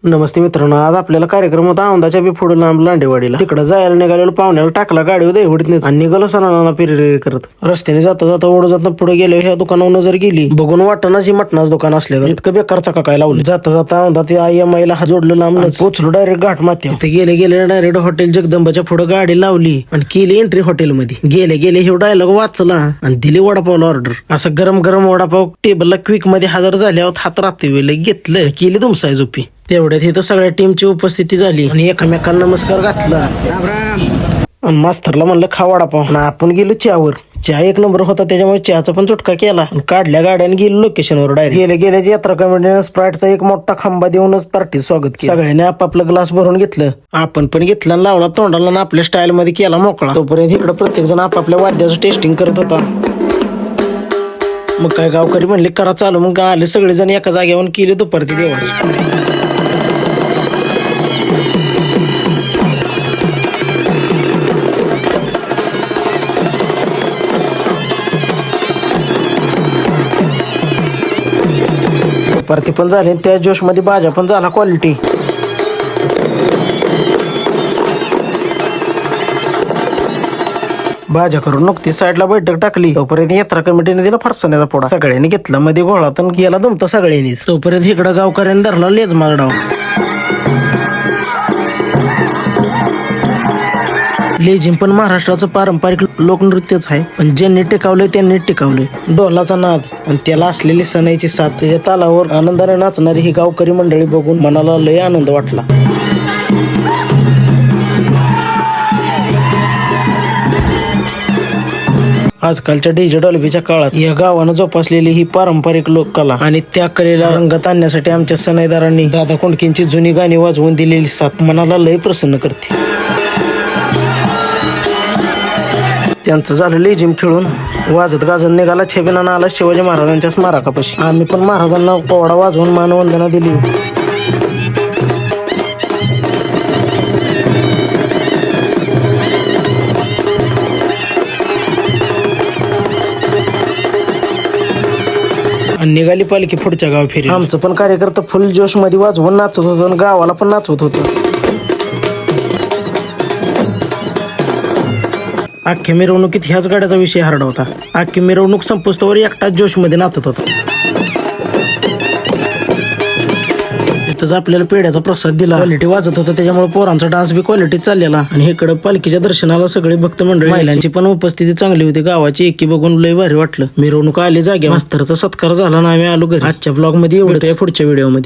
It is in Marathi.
नमस्ते मित्रांनो, आज आपल्याला कार्यक्रम होता औंधाच्या बी पुढे लांब लांडेवाडीला. तिकडे जायला निघालेलो पाहुण्याला टाकला गाडीवर देवडीत आणि निघालो सणाना पिरी करत. रस्त्याने जाता जाता ओढ जाता पुढे गेले. ह्या दुकानावर जर गेली बघून वाटणार जी मटणाच दुकान असले इतकं बेकार चका काय लावलं. जाता जाता औंधा ते IMI ला हात जोडलं लांब पोचलो डायरेक्ट घाट माते. तिथे गेले डायरेक्ट हॉटेल जगदंबाच्या पुढे गाडी लावली आणि केली एंट्री हॉटेलमध्ये. गेले हे डायलॉग वाचला आणि दिली वडापावला ऑर्डर. असं गरम गरम वडापाव टेबलला क्विक मध्ये हजर झाल्यावर हात रात्री वेळ घेतलं केली तुमचा झोपी. तेवढ्यात इथं सगळ्या टीमची उपस्थिती झाली आणि एकमेकांना नमस्कार घातला आणि मास्तरला म्हणलं खा वडापाव. आणि आपण गेलो चहावर. चहा एक नंबर होता त्याच्यामुळे चहाचा पण चुटका केला आणि काढल्या गाड्याने गेलो लोकेशनवर डायरेक्ट. गेल्याची यात्रा कमिटीने स्प्राईटचा एक मोठा खांबा देऊनच पार्टी स्वागत केलं. सगळ्यांनी आपापलं ग्लास भरून घेतलं. आपण पण घेतला आणि लावला तोंडाला आणि आपल्या स्टाईल मध्ये केला मोकळा. तोपर्यंत इकडे प्रत्येक जण आपापल्या वाद्याचं टेस्टिंग करत होता. मग काय गावकरी म्हणले करा चालू. मग आले सगळेजण एका जागेवर केले दुपारती देवाची. परती पण झाली त्या जोश मध्ये भाज्या पण झाला क्वालिटी. भाज्या करून नुकती साईडला बैठक टाकली. तोपर्यंत यात्रा कमिटीने दिला फरसाण्याचा पोडा. सगळ्यांनी घेतला मध्ये गोळात गेला दुमता सगळ्यांनीच. तोपर्यंत इकडं गावकऱ्यांनी धरला लेज मारडाव. लेझिम पण महाराष्ट्राचं पारंपरिक लोकनृत्यच आहे. पण ज्यांनी टिकावलंय त्यांनी टिकावलंय. ढोलाचा नाद आणि त्याला असलेली सणाईची साथ. त्याच्या तालावर आनंदाने नाचणारी ही गावकरी मंडळी बघून मनाला लय आनंद वाटला. आजकालच्या डिजिटल काळात या गावानं जोपासलेली ही पारंपरिक लोककला आणि त्या कलेला रंगत आणण्यासाठी आमच्या सणाईदारांनी दादा कोंडकेंची जुनी गाणी वाजवून दिलेली साथ मनाला लय प्रसन्न करते. त्यांचं झालं लेझिम खेळून वाजत गाजत निघाला छबिना आला शिवाजी महाराजांच्या स्मारकापाशी. आम्ही पण महाराजांना पोवाडा वाजवून मानवंदना दिली. आणि निघाली पालखी पुढच्या गाव फिरी. आमचं पण कार्यकर्ता फुल जोश मध्ये वाजवून नाचत होतं आणि गावाला पण नाचवत होतं. अख्ख्या मिरवणुकीत ह्याच गाड्याचा विषय हरडा होता. अख्खी मिरवणूक संपुस्तवर एकटाच जोश मध्ये नाचत होता. तिथंच आपल्याला पेढ्याचा प्रसाद दिला. क्वालिटी वाजत होता त्याच्यामुळे पोरांचा डान्स बी क्वालिटी चाललेला. आणि इकडे पालखीच्या दर्शनाला सगळे भक्त मंडळी. महिलांची पण उपस्थिती चांगली होती. गावाची एकी बघून लय भारी वाटलं. मिरवणूक आली जाग्या. मास्तरचा सत्कार झाला आणि आम्ही आलो घरी. आजच्या ब्लॉग मध्ये एवढंच आहे. पुढच्या व्हिडिओ मध्ये